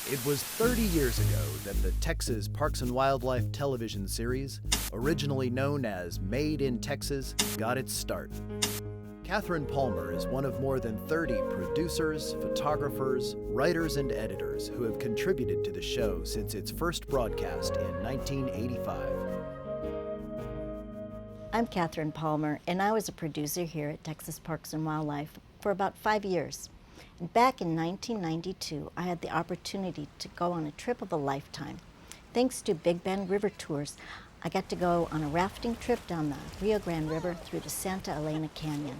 It was 30 years ago that the Texas Parks and Wildlife television series, originally known as Made in Texas, got its start. Catherine Palmer is one of more than 30 producers, photographers, writers, and editors who have contributed to the show since its first broadcast in 1985. I'm Catherine Palmer, and I was a producer here at Texas Parks and Wildlife for about 5 years. And back in 1992, I had the opportunity to go on a trip of a lifetime. Thanks to Big Bend River Tours, I got to go on a rafting trip down the Rio Grande River through the Santa Elena Canyon.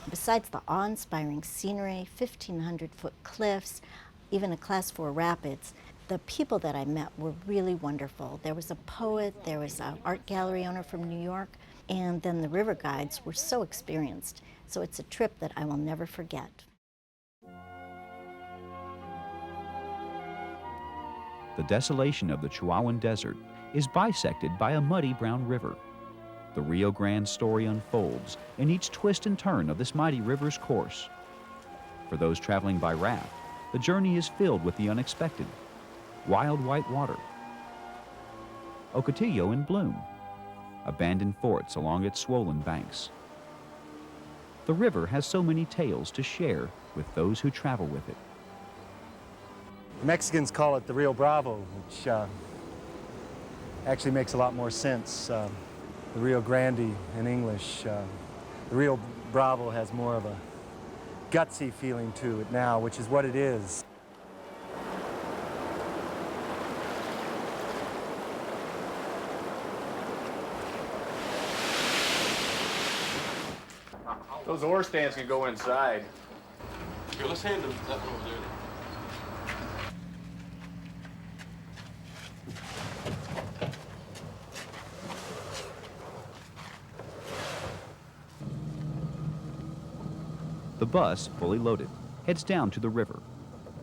Besides the awe-inspiring scenery, 1,500-foot cliffs, even a Class 4 rapids, the people that I met were really wonderful. There was a poet, there was an art gallery owner from New York, and then the river guides were so experienced. So it's a trip that I will never forget. The desolation of the Chihuahuan Desert is bisected by a muddy brown river. The Rio Grande story unfolds in each twist and turn of this mighty river's course. For those traveling by raft, the journey is filled with the unexpected. Wild white water, Ocotillo in bloom, abandoned forts along its swollen banks. The river has so many tales to share with those who travel with it. Mexicans call it the Rio Bravo, which actually makes a lot more sense. The Rio Grande in English. The Rio Bravo has more of a gutsy feeling to it now, which is what it is. Those oar stands can go inside. Here, let's handle that one over there. The bus, fully loaded, heads down to the river.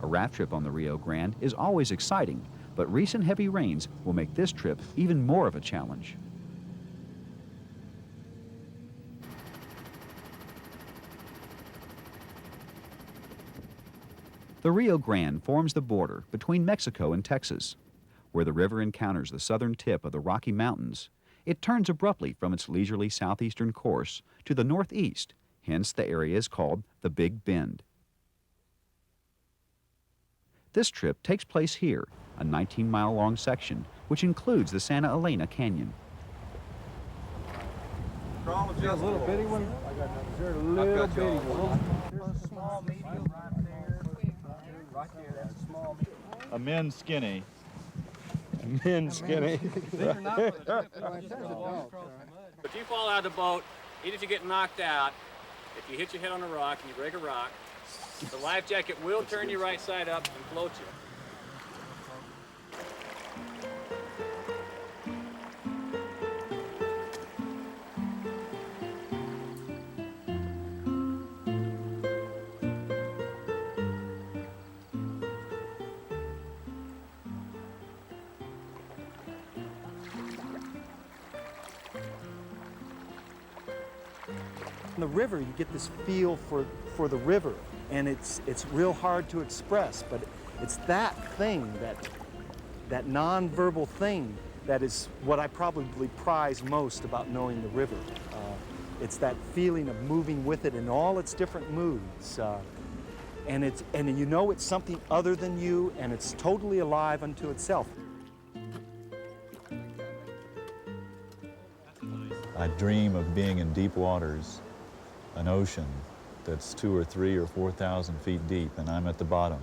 A raft trip on the Rio Grande is always exciting, but recent heavy rains will make this trip even more of a challenge. The Rio Grande forms the border between Mexico and Texas. Where the river encounters the southern tip of the Rocky Mountains, it turns abruptly from its leisurely southeastern course to the northeast. Hence, the area is called the Big Bend. This trip takes place here, a 19-mile-long section, which includes the Santa Elena Canyon. Is there a little bitty one? Is there a little bitty one? There's a small medium right there. Right there, that's a small medium. A men's skinny. A men's skinny. If you fall out of the boat, even if you get knocked out, if you hit your head on a rock and you break a rock, the life jacket will turn you right side up and float you. In the river, you get this feel for the river, and it's real hard to express, but it's that thing, that nonverbal thing, that is what I probably prize most about knowing the river. It's that feeling of moving with it in all its different moods, and you know it's something other than you, and it's totally alive unto itself. I dream of being in deep waters, an ocean that's 2,000 or 3,000 or 4,000 feet deep, and I'm at the bottom.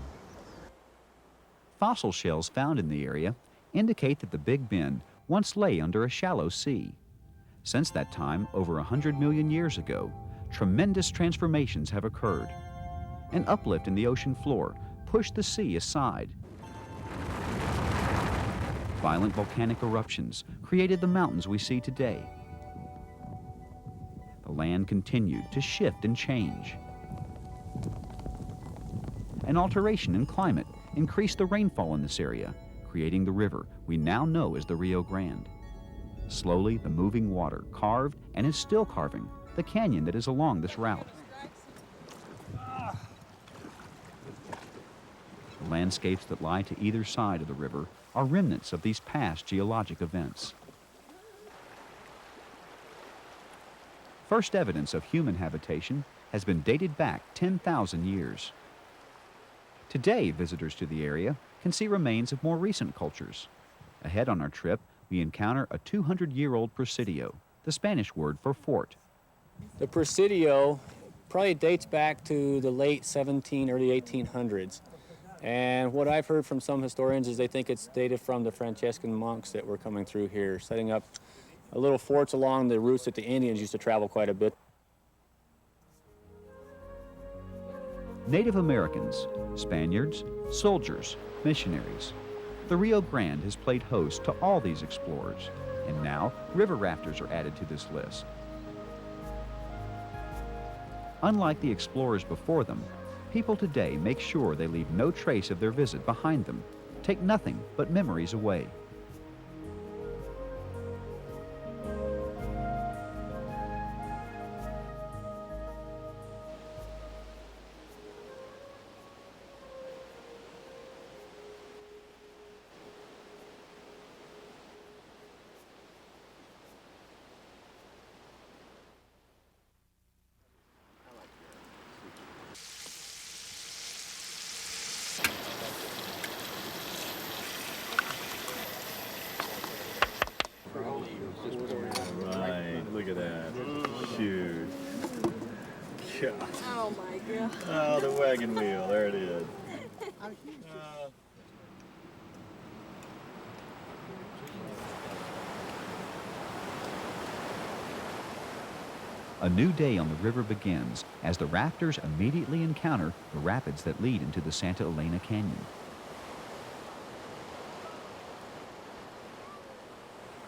Fossil shells found in the area indicate that the Big Bend once lay under a shallow sea. Since that time, over 100 million years ago, tremendous transformations have occurred. An uplift in the ocean floor pushed the sea aside. Violent volcanic eruptions created the mountains we see today. The land continued to shift and change. An alteration in climate increased the rainfall in this area, creating the river we now know as the Rio Grande. Slowly, the moving water carved and is still carving the canyon that is along this route. The landscapes that lie to either side of the river are remnants of these past geologic events. First evidence of human habitation has been dated back 10,000 years. Today, visitors to the area can see remains of more recent cultures. Ahead on our trip, we encounter a 200-year-old presidio, the Spanish word for fort. The Presidio probably dates back to the late 17, early 1800s. And what I've heard from some historians is they think it's dated from the Franciscan monks that were coming through here, setting up little forts along the routes that the Indians used to travel quite a bit. Native Americans, Spaniards, soldiers, missionaries. The Rio Grande has played host to all these explorers, and now river rafters are added to this list. Unlike the explorers before them, people today make sure they leave no trace of their visit behind them, take nothing but memories away. Right, look at that. Shoot. God. Oh my God. Oh, the wagon wheel, there it is. A new day on the river begins as the rafters immediately encounter the rapids that lead into the Santa Elena Canyon.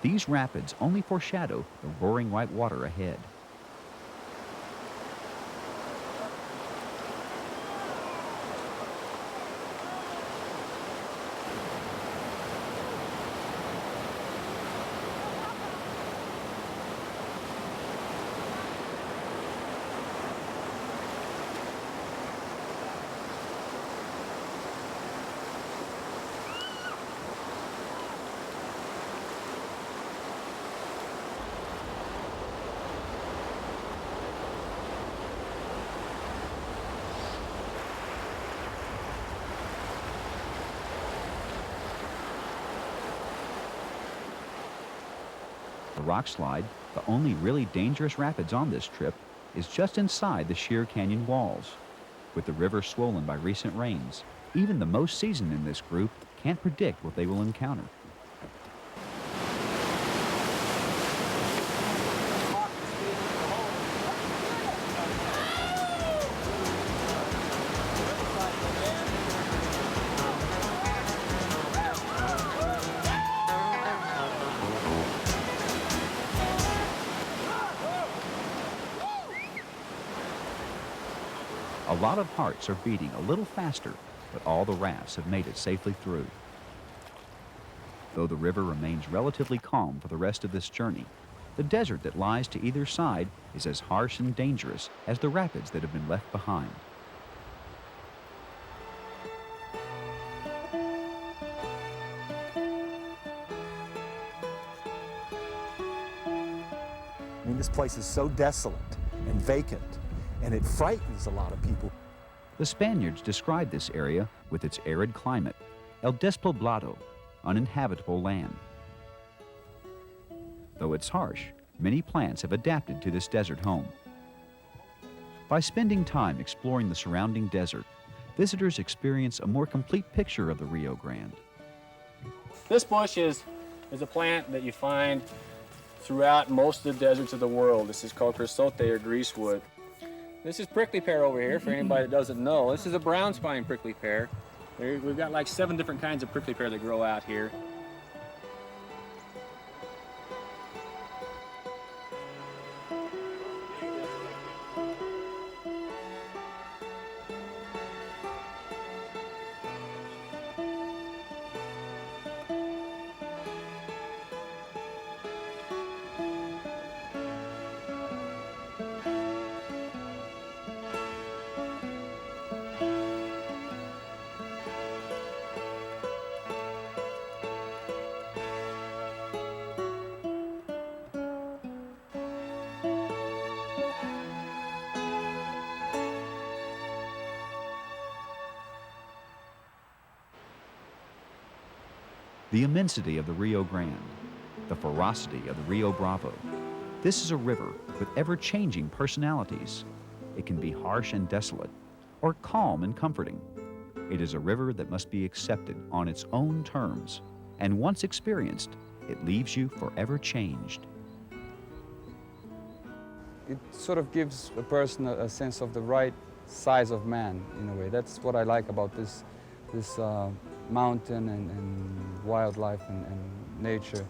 These rapids only foreshadow the roaring white water ahead. The rock slide, the only really dangerous rapids on this trip, is just inside the sheer canyon walls. With the river swollen by recent rains, even the most seasoned in this group can't predict what they will encounter. A lot of hearts are beating a little faster, but all the rafts have made it safely through. Though the river remains relatively calm for the rest of this journey, the desert that lies to either side is as harsh and dangerous as the rapids that have been left behind. I mean, this place is so desolate and vacant, and it frightens a lot of people. The Spaniards described this area with its arid climate, el despoblado, uninhabitable land. Though it's harsh, many plants have adapted to this desert home. By spending time exploring the surrounding desert, visitors experience a more complete picture of the Rio Grande. This bush is a plant that you find throughout most of the deserts of the world. This is called chrysote or greasewood. This is prickly pear over here, for anybody that doesn't know. This is a brown spine prickly pear. We've got like 7 different kinds of prickly pear that grow out here. the immensity of the Rio Grande, the ferocity of the Rio Bravo. This is a river with ever-changing personalities. It can be harsh and desolate, or calm and comforting. It is a river that must be accepted on its own terms, and once experienced, it leaves you forever changed. It sort of gives a person a sense of the right size of man, in a way. That's what I like about this mountain and wildlife and nature.